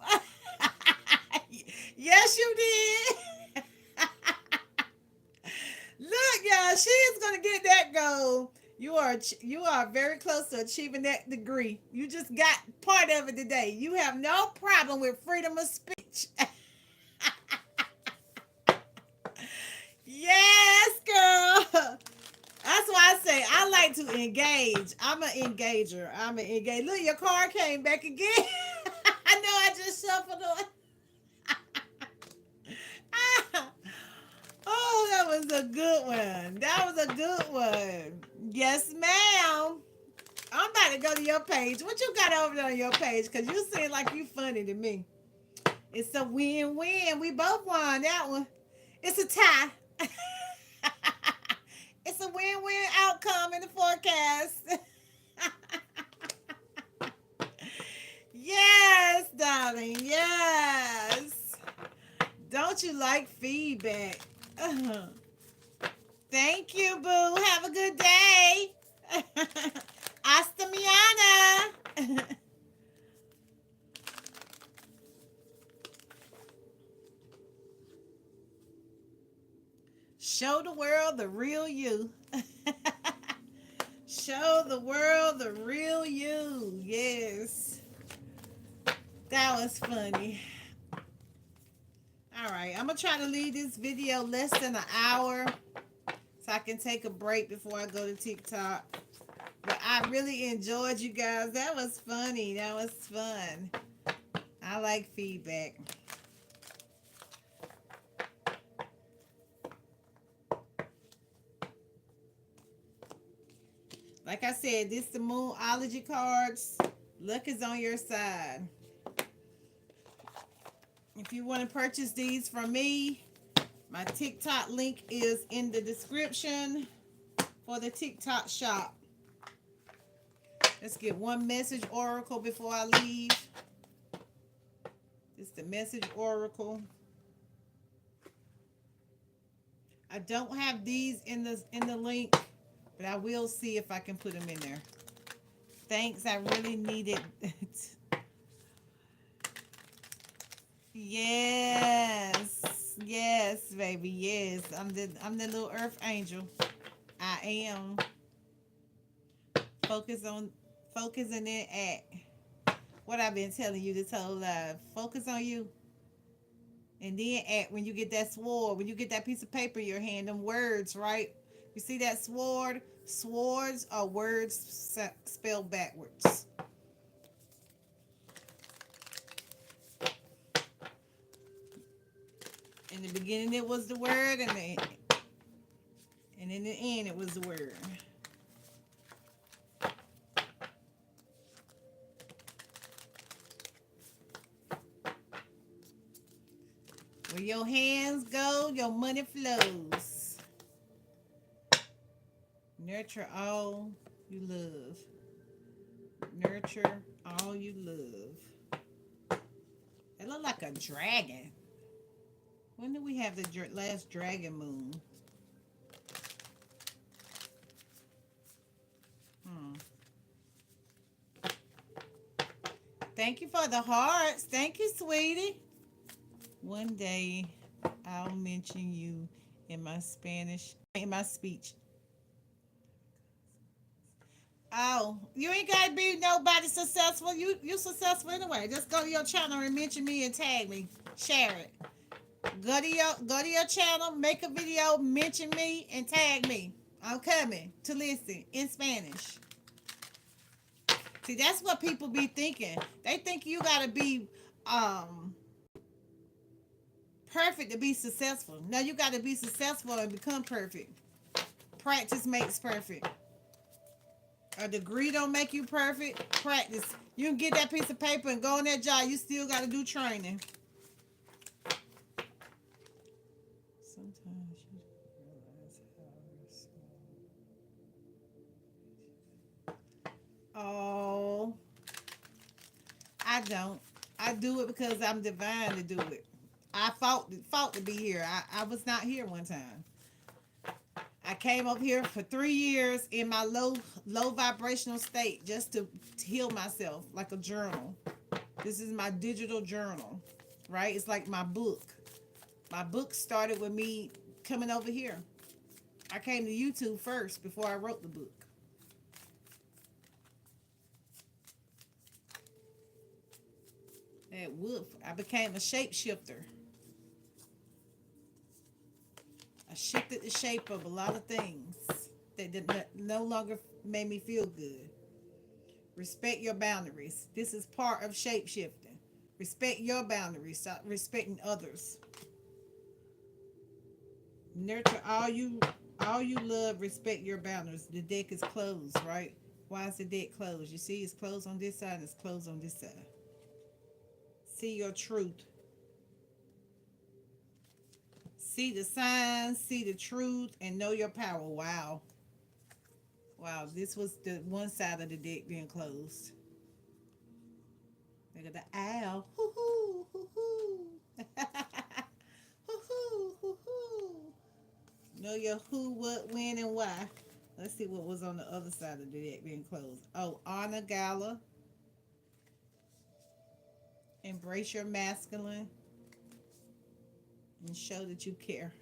S1: Yes, you did. Look, y'all, she is gonna get that goal. You are very close to achieving that degree. You just got part of it today. You have no problem with freedom of speech. Yes, girl. That's why I say I like to engage. I'm an engager. I'm an engage. Look, your car came back again. I know I just shuffled on. Oh, that was a good one. That was a good one. Yes, ma'am. I'm about to go to your page. What you got over there on your page? Because you seem like you funny to me. It's a win-win. We both won that one. It's a tie. It's a win-win outcome in the forecast. Yes, darling. Yes. Don't you like feedback? Thank you, boo. Have a good day. Hasta mañana. Show the world the real you. Show the world the real you. Yes. That was funny. All right. I'm going to try to leave this video less than an hour so I can take a break before I go to TikTok. But I really enjoyed you guys. That was funny. That was fun. I like feedback. Like I said, this the Moonology cards. Luck is on your side. If you want to purchase these from me, my TikTok link is in the description for the TikTok shop. Let's get one message oracle before I leave. It's the message oracle. I don't have these in the link, but I will see if I can put them in there. Thanks, I really needed it. Yes. Yes, baby. Yes. I'm the little earth angel. I am. Focus on focus and then act. What I've been telling you this whole life. Focus on you and then act when you get that sword, when you get that piece of paper in your hand, them words, right? You see that sword? Swords are words spelled backwards. In the beginning it was the word and in the end it was the word. Where your hands go, your money flows. Nurture all you love. Nurture all you love. It look like a dragon. When did we have the last dragon moon? Hmm. Thank you for the hearts. Thank you, sweetie. One day I'll mention you in my Spanish, in my speech. Oh, you ain't gotta be nobody successful. You successful anyway. Just go to your channel and mention me and tag me. Share it. Go to your channel, make a video, mention me and tag me. I'm coming to listen in Spanish. See, that's what people be thinking. They think you gotta be um perfect to be successful. No, you gotta be successful and become perfect. Practice makes perfect. A degree don't make you perfect. Practice. You can get that piece of paper and go on that job. You still gotta do training. Sometimes you realize how small. Oh, I don't. I do it because I'm divine to do it. I fought to be here. I was not here one time. I came up here for 3 years in my low vibrational state just to heal myself, like a journal. This is my digital journal, right? It's like my book. My book started with me coming over here. I came to YouTube first before I wrote the book. At Wolf, I became a shapeshifter. I shifted the shape of a lot of things that no longer made me feel good. Respect your boundaries. This is part of shape shifting. Respect your boundaries. Stop respecting others. Nurture all you love. Respect your boundaries. The deck is closed, right? Why is the deck closed? You see, it's closed on this side. It's closed on this side. See your truth. See the signs. See the truth, and know your power. Wow, wow. This was the one side of the deck being closed. Look at the owl. Hoo hoo hoo hoo. Hoo hoo hoo hoo. Know your who, what, when, and why. Let's see what was on the other side of the deck being closed. Oh, honor gala. Embrace your masculine and show that you care.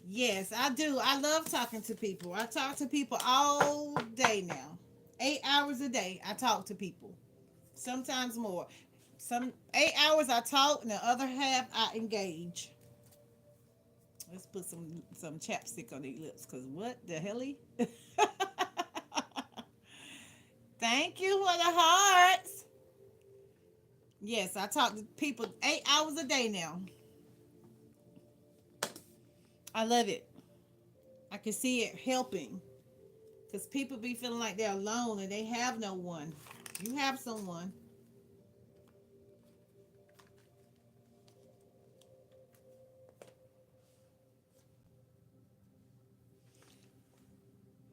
S1: Yes, I do. I love talking to people. I talk to people all day now. 8 hours a day, I talk to people. Sometimes more. Some 8 hours I talk, and the other half I engage. Let's put some chapstick on these lips, cause what the helly? Thank you for the hearts. Yes, I talk to people 8 hours a day now. I love it. I can see it helping. Because people be feeling like they're alone and they have no one. You have someone.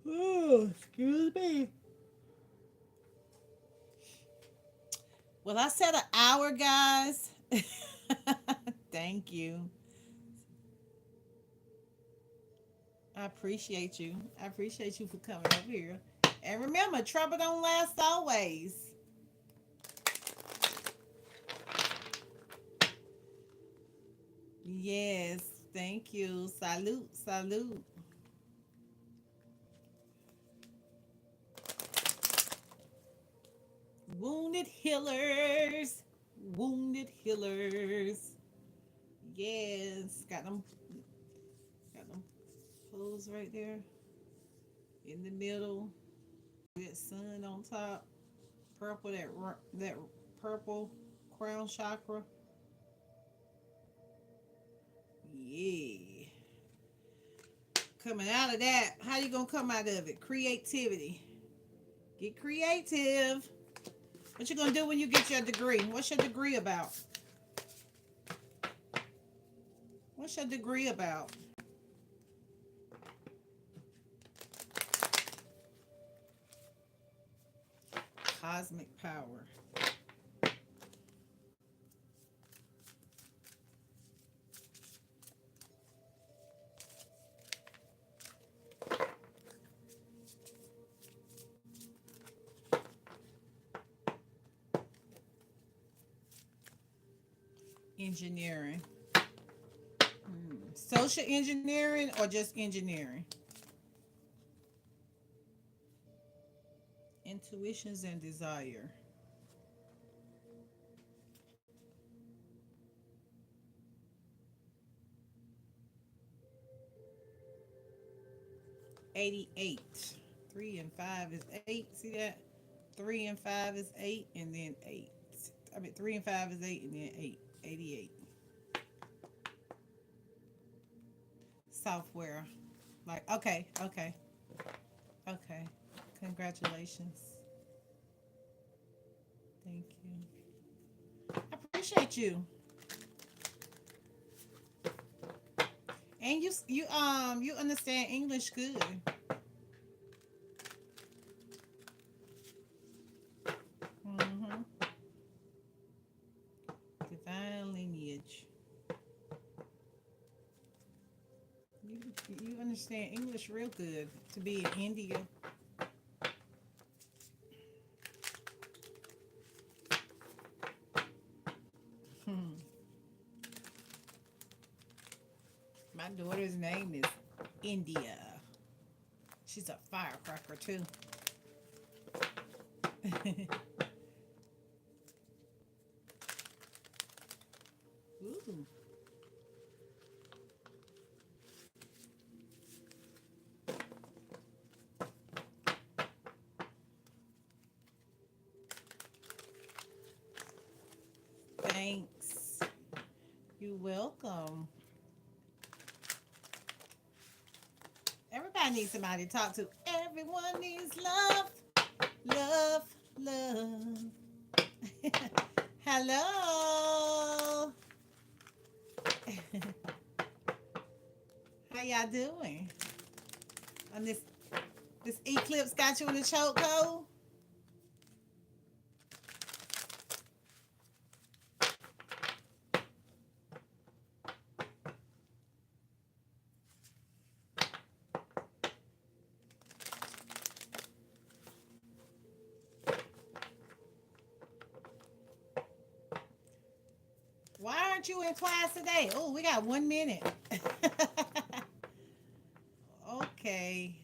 S1: Oh, excuse me. Well, I said an hour, guys. Thank you. I appreciate you. I appreciate you for coming over here. And remember, trouble don't last always. Yes, thank you. Salute, salute. Wounded healers. Wounded healers. Yes, got them poles right there in the middle. That sun on top. Purple, that purple crown chakra. Yeah. Coming out of that, how you gonna come out of it? Creativity. Get creative. What you gonna do when you get your degree? What's your degree about? What's your degree about? Cosmic power. Engineering. Social engineering or just engineering? Intuitions and desire. 88. 3 and 5 is 8. See that? 3 and 5 is 8, and then 8. I mean, 3 and 5 is 8, and then 8. 88. Software. Like, okay, okay, okay. Congratulations. Thank you. I appreciate you. And you understand English good. Hmm. Divine lineage. You you understand English real good to be in India. Hmm. My daughter's name is India. She's a firecracker too. Ooh. Thanks. You're welcome. Everybody needs somebody to talk to. Everyone needs love, love, love. Hello. How y'all doing? On this eclipse got you in a chokehold? Why aren't you in class today? Oh, we got 1 minute. Okay.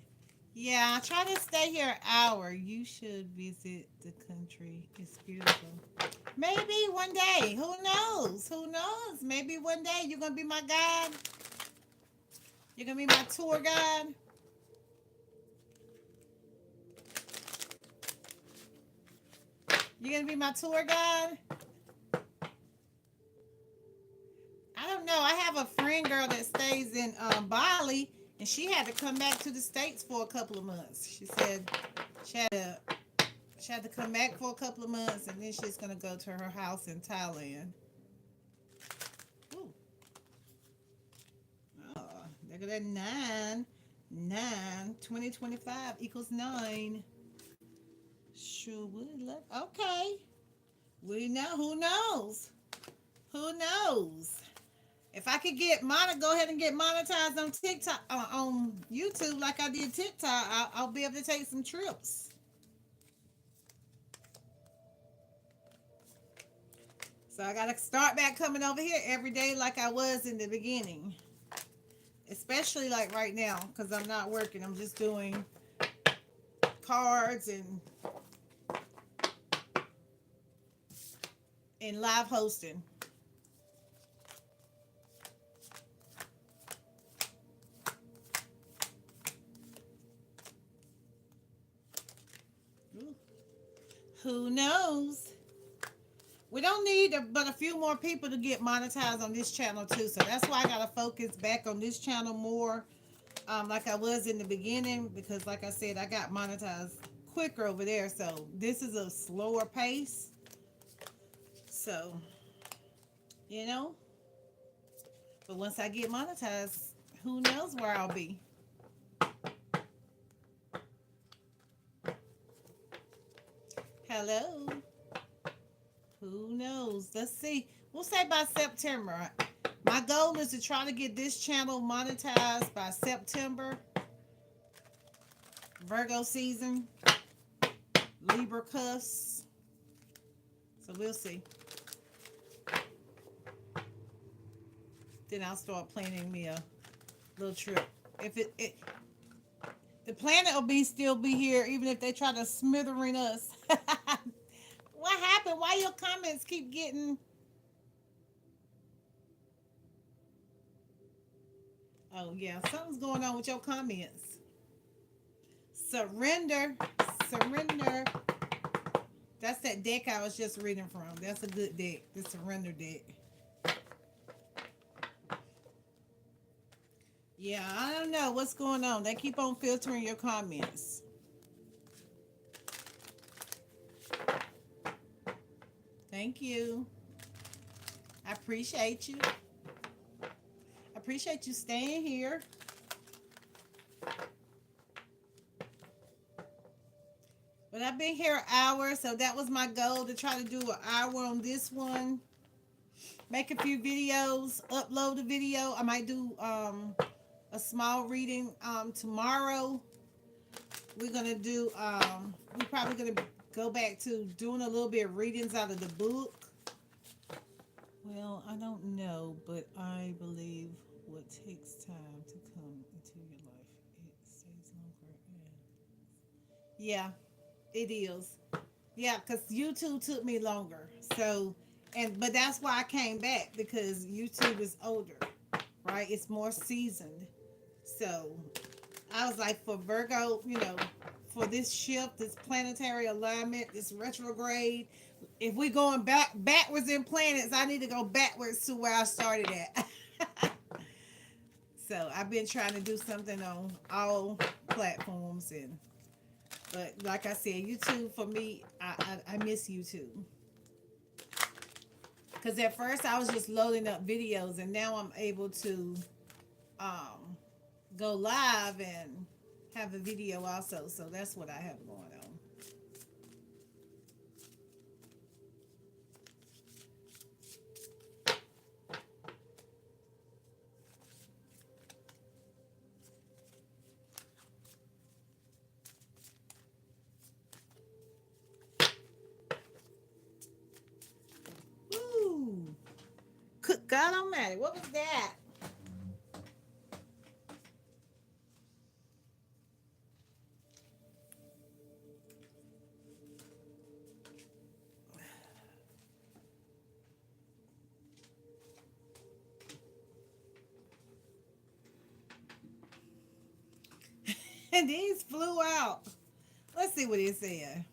S1: Yeah, try to stay here an hour. You should visit the country. It's beautiful. Maybe one day. Who knows? Who knows? Maybe one day you're gonna be my guide. You're gonna be my tour guide. You're gonna be my tour guide. I don't know. I have a friend girl that stays in Bali, and she had to come back to the states for a couple of months. She said she had to she had to come back for a couple of months, and then she's gonna go to her house in Thailand. Ooh. Oh, look at that 9. 9. 2025 equals 9. Sure would look. Okay. We know. Who knows? Who knows? If I could go ahead and get monetized on TikTok, on YouTube, like I did TikTok, I'll be able to take some trips. So I gotta start back coming over here every day like I was in the beginning, especially like right now because I'm not working. I'm just doing cards and live hosting. Ooh. Who knows? We don't need but a few more people to get monetized on this channel too. So that's why I gotta focus back on this channel more, like I was in the beginning, because like I said, I got monetized quicker over there. So this is a slower pace. So you know, but once I get monetized, who knows where I'll be? Hello. Who knows? Let's see. We'll say by September. My goal is to try to get this channel monetized by September. Virgo season. Libra cuss. So we'll see. Then I'll start planning me a little trip. If it the planet will still be here even if they try to smithering us. What happened? Why your comments keep getting? Oh yeah, something's going on with your comments. Surrender, surrender. That's that deck I was just reading from. That's a good deck. The surrender deck. Yeah, I don't know what's going on. They keep on filtering your comments. Thank you. I appreciate you. I appreciate you staying here. But I've been here an hour, so that was my goal to try to do an hour on this one. Make a few videos, upload a video. I might do a small reading tomorrow. We're gonna do we're probably gonna go back to doing a little bit of readings out of the book. Well, I don't know, but I believe what takes time to come into your life, it stays longer. Yeah, it is. Yeah, because YouTube took me longer. So, but that's why I came back because YouTube is older, right? It's more seasoned. So I was like, for Virgo, for this shift, this planetary alignment, this retrograde, if we going backwards in planets, I need to go backwards to where I started at. So I've been trying to do something on all platforms, but like I said, YouTube for me, I miss YouTube. Because at first I was just loading up videos, and now I'm able to um, go live and have a video also. So that's what I have going on. Woo! Good God Almighty, what was that? And these flew out. Let's see what it said.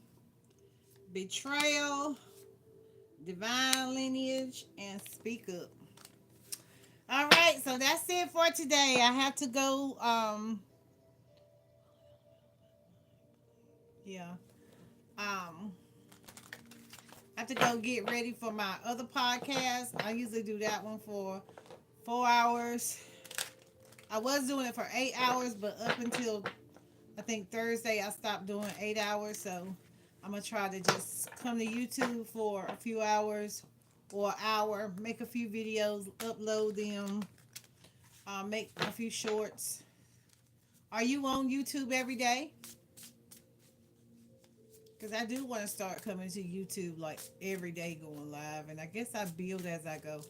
S1: Betrayal, divine lineage, and speak up. All right, so that's it for today. I have to go. Yeah. Um, I have to go get ready for my other podcast. I usually do that one for 4 hours. I was doing it for 8 hours, but up until I think Thursday, I stopped doing 8 hours. So I'm gonna try to just come to YouTube for a few hours, or an hour, make a few videos, upload them, make a few shorts. Are you on YouTube every day? Because I do want to start coming to YouTube like every day going live. And I guess I build as I go.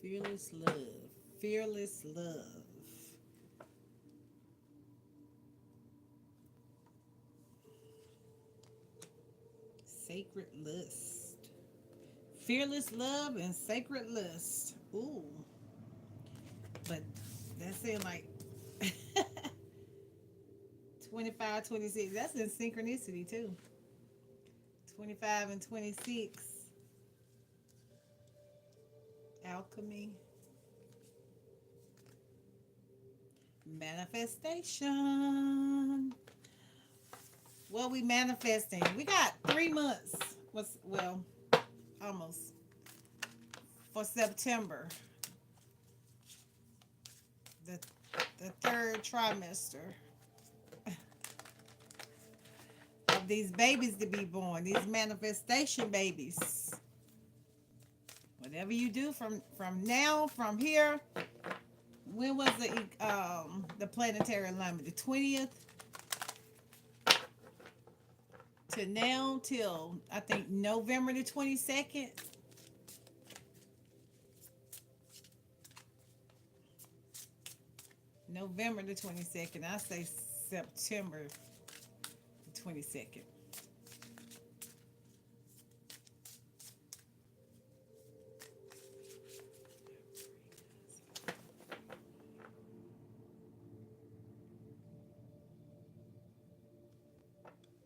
S1: Fearless love. Fearless love. Sacred lust. Fearless love and sacred lust. Ooh. But that seemed like 25, 26. That's in synchronicity too. 25 and 26. Alchemy. Manifestation. What we manifesting? We got 3 months. What's well, almost for September. The the third trimester of these babies to be born. These manifestation babies. Whatever you do from now from here. When was the planetary alignment? The 20th to now till I think November the 22nd. November the 22nd. I say September the 22nd.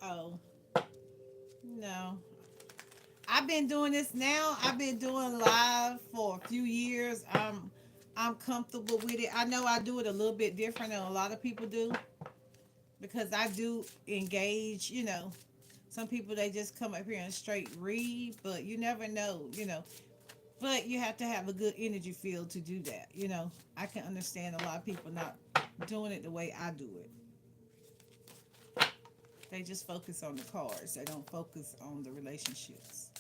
S1: Oh, no. I've been doing this now. I've been doing live for a few years. I'm comfortable with it. I know I do it a little bit different than a lot of people do because I do engage, some people they just come up here and straight read, but you never know. But you have to have a good energy field to do that. I can understand a lot of people not doing it the way I do it. They just focus on the cards. They don't focus on the relationships.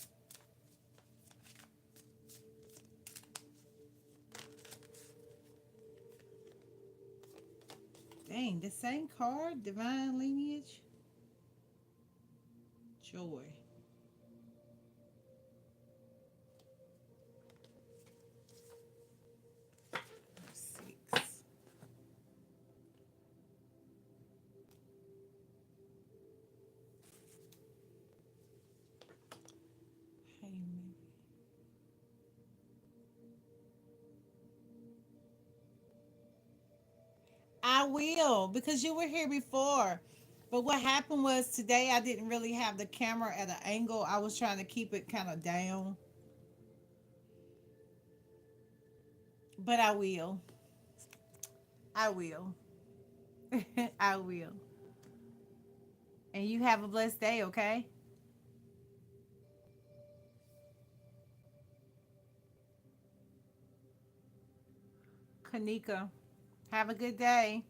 S1: Dang, the same card, divine lineage, joy. 6. Hangman. I will because you were here before. But what happened was today I didn't really have the camera at an angle. I was trying to keep it kind of down. But I will. I will. I will. And you have a blessed day, okay? Kanika, have a good day.